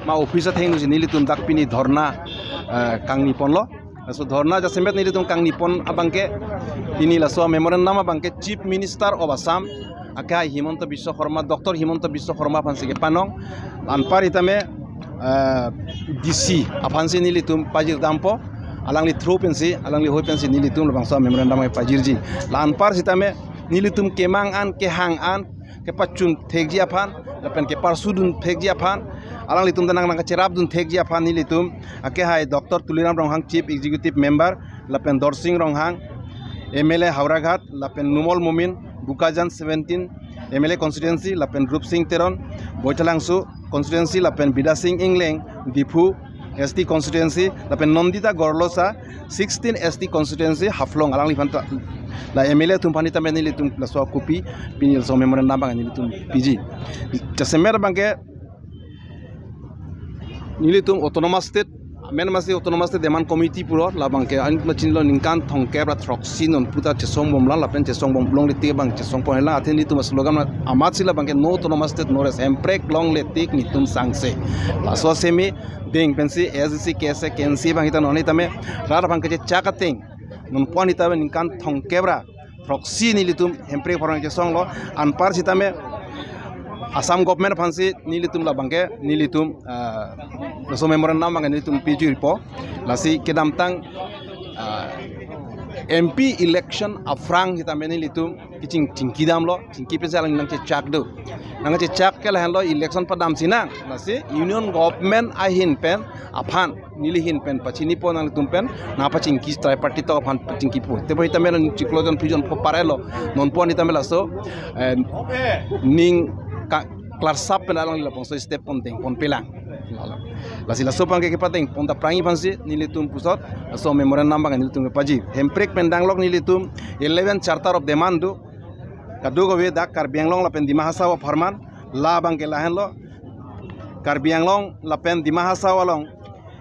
Ma office theng nu nili tum dak pini dhorna kangni ponlo so dhorna ja semet nili tum kangni pon abangke tini la so memorandum abangke Chief Minister of Assam akai Himanta Biswa Sharma Dr. Himanta Biswa Sharma phansige panong anpar itame DC aphansi nili tum pajir dampo alangli through pensi alangli hoi pensi nili tum bangsa memorandum ai pajirji la anpar sitame nili tum kemang an ke hang an ke pachun thekji aphan lapen ke parsudun thekji aphan alang litum danang nang cerap dun thekji aphan ni litum ake hai Dr. Tuliram Ronghang Chief Executive Member lapen Dorsing Ronghang MLA Hauraghat lapen Numol Mumin Bukajan 17 MLA constituency lapen Rup Singh Teron Boitalangsu constituency lapen Bida Singh Ingleng Dipu ST constituency lapen Nondita Gorlosa 16 ST constituency Haflong alang lipan la MLA tumpani tamen ni litum la so kopi pinil so memorandum bang ni litum PG jasemer bangke nilitum autonomous state men masih autonomous state deman committee puro labang ke an machin lo ningkan thongke bra throxin on puta chesong bomla lapen chesong bomblong lite bang chesong pohela athen litum slogan amat sila bang ke no autonomous state no res emprek long letik nitum sangse la so semi ding pensi SC kese kensi bang ita noni tame rar bang ke chakateng non poni tabe ningkan thongke bra throxin nilitum emprek forang chesong lo anpar sitame Assam government phansi nilitum la bangke nilitum so memorandum bangke nilitum PG report lasi kedam tang MP election afrang kita nilitum kicing cingkidam lo cingki pesalang nang cecak do nang cecak ke lahan lo election padam sinang lasi union government ahin pen aphan nilihin pen pachini po nang tumpen na pachingki tripartite to aphan pachingki po te boita men ciklojon fusion po parelo non po ni tamela so ning klarsap penalang la pongso step ponteng pon pelang lasi la sopang ke pateng ponta prangi pansi nilitum pusot so memorandum bang nilitum paji hemprek pendanglok nilitum 11 charter of demand du kadugo we dak karbianglong la pen dimahasa wa farman la bang ke lahen lo karbianglong la pen dimahasa walong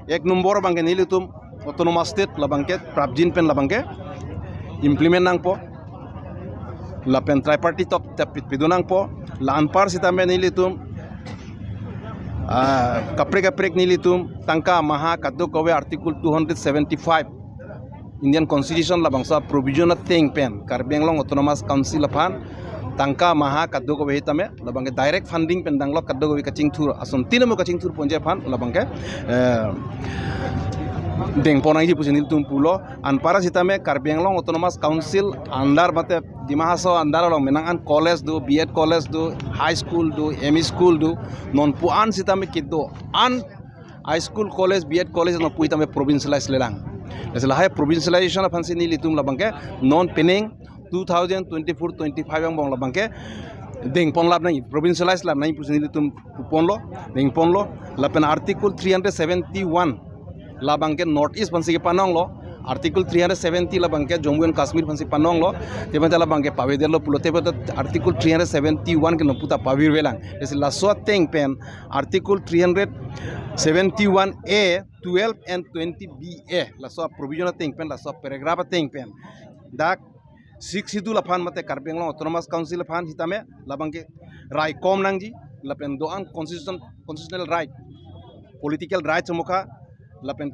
ek number bang ke nilitum autonomous state la bang ke prabjin pen la bang ke implement nang po la pen tripartite top tapit pidunang po la anpar sitame nilitum kaprek nilitum tangka maha kaddo kowe article 275 Indian Constitution la bangsa provision thing pen karbianglong autonomous council aphan tangka maha kaddo kowe hitame la bangke direct funding pen danglok kaddo kowe kaching thur ason tinamo kaching thur ponje phan la bangke deng ponai ji pusin tum pulo anpara sitame karbianglong autonomous council andar mate dimahaso andar lo menangan college do B.Ed college do high school do ME school do non puan sitame kiddo an high school college B.Ed college no puitame provincialize lelang lesela hai provincialization of fansi ni litum la bangke non pening 2024-25 yang bang la bangke deng pon lab nai provincialize lab nai pusin litum ponlo deng ponlo la pen article 371 la bangke north east pansi ke panong lo article 370 la bangke Jammu and Kashmir pansi panong lo teba jala bangke paveder lo pulo teba article 371 ke no puta pavir velang es la so teng pen article 371A 12 and 20BA la so provision teng pen la so paragraph teng pen dak 6 hidu la phan mate karbianglong autonomous council phan hitame la bangke rai kom nangji la pen doan constitutional right political rights mukha lapen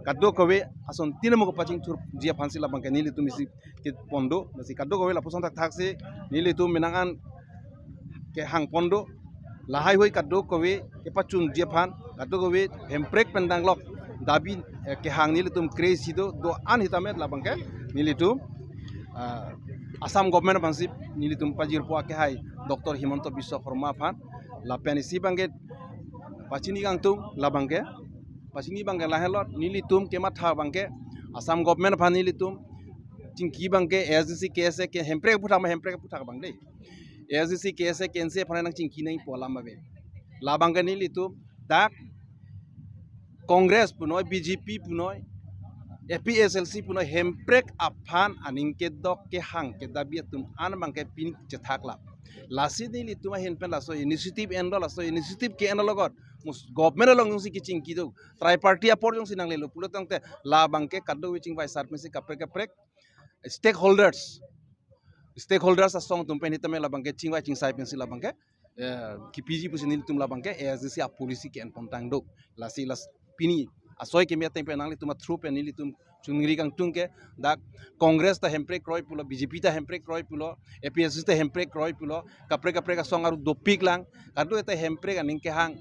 kaddo kowe ason tinamo ko paching thur jia phansi la bangke nili tumisi ke pondo nasi kaddo kowe la posong tak thakse nili tum minangan ke hang pondo lahai hoi kaddo kowe ke pachun jia phan kaddo kowe hemprek pendanglok dabi ke hang nili tum crazy do an hitame la bangke nili tum Assam government phansi nili tum pajir po ke hai Dr. Himanta Biswa Sharma phan lapen isi bangke pachini gang tum la bangke pasini bangke lahelot nilitum kema tha bangke Assam government phan nilitum cingki bangke SDC KSA ke hemprek putha bang dei SDC KSA kense phan nang cingki nai polam babe la bangke nilitum dak Congress punoi BJP punoi APSLC puno hemprek aphan aningke dok ke hang ke dabi tum an bangke pin cetak lap lasi ni lituma henpen laso initiative endo laso initiative ke endo logot mus government long si kiching kido triparty apor jong sinang lelo pulo tangte la bangke kaddo wiching vai sarpensi kaprek stakeholders asong tumpen hitame la bangke chingwai chingsai pensi la bangke ki PG pusin tum la bangke ASDC a policy ke en pontang dok lasi las pini asoy ke mia tempe nangli tuma through penili tum chungri kang tungke dak congress ta hempre kroi pulo BJP ta hempre kroi pulo APSC ta hempre kroi pulo kapre asong aru dopik lang kadu eta hempre aning ke hang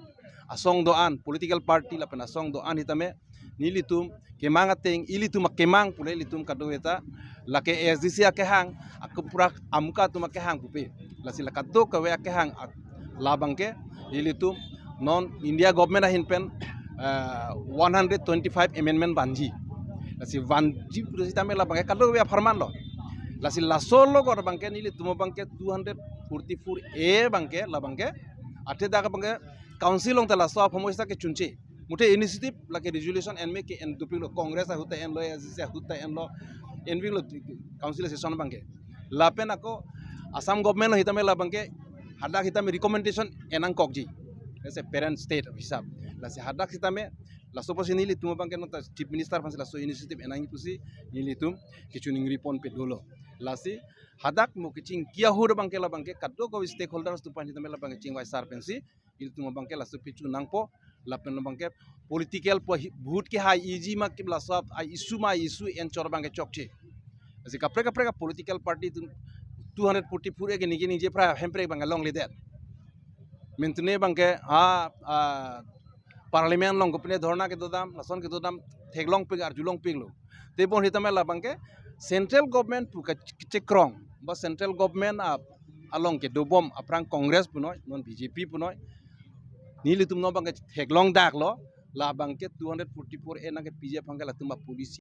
asong doan political party la pen asong doan hitame nilitum kemang ateng ilitum kemang pule litum kadu eta lake ASDC ke hang akupura amka tuma ke hang pupe lasi lakado kawe ke hang labangke ilitum non India government ahin pen 125 amendment banji lasi banji purisi tame labangke kado we farman lo lasi lasolo gor bangke nili tumo bangke 244 a bangke labangke ate daga bangke council ong tala so famosa ke chunche mute initiative lake resolution en me ke en dupilo congress huta en lo ASDC huta en lo envilo council session bangke lapen ako Assam government lo hitame labangke hadak hitame recommendation enang kokji as a parent state hisab lasi hadak hitame laso posi nili tumo bangke nota chief minister pansi laso initiative enang pusi nili tum kichuning ripon pe dolo lasi hadak mo kiching kia hur bangke la bangke kaddo ko stakeholders tu pan hitame la bangke chingwai sar pensi il tumo bangke laso pichu nangpo lapen bangke political vote ke hai easy ma kibla sab ai issue en chor bangke chokche asi kapre political party 244 ke nigi nije pra hempre bangke long lider mentune bangke parliament long gopne dhorna ke dodam lason ke dodam theglong pig ar julong pig lo te bon hitame la bangke central government pu chekrong ba central government along ke dobom aprang congress punoi non BJP punoi nili tum no bangke theglong dak lo la bangke 244 e na ke PJ bangke la tumba polisi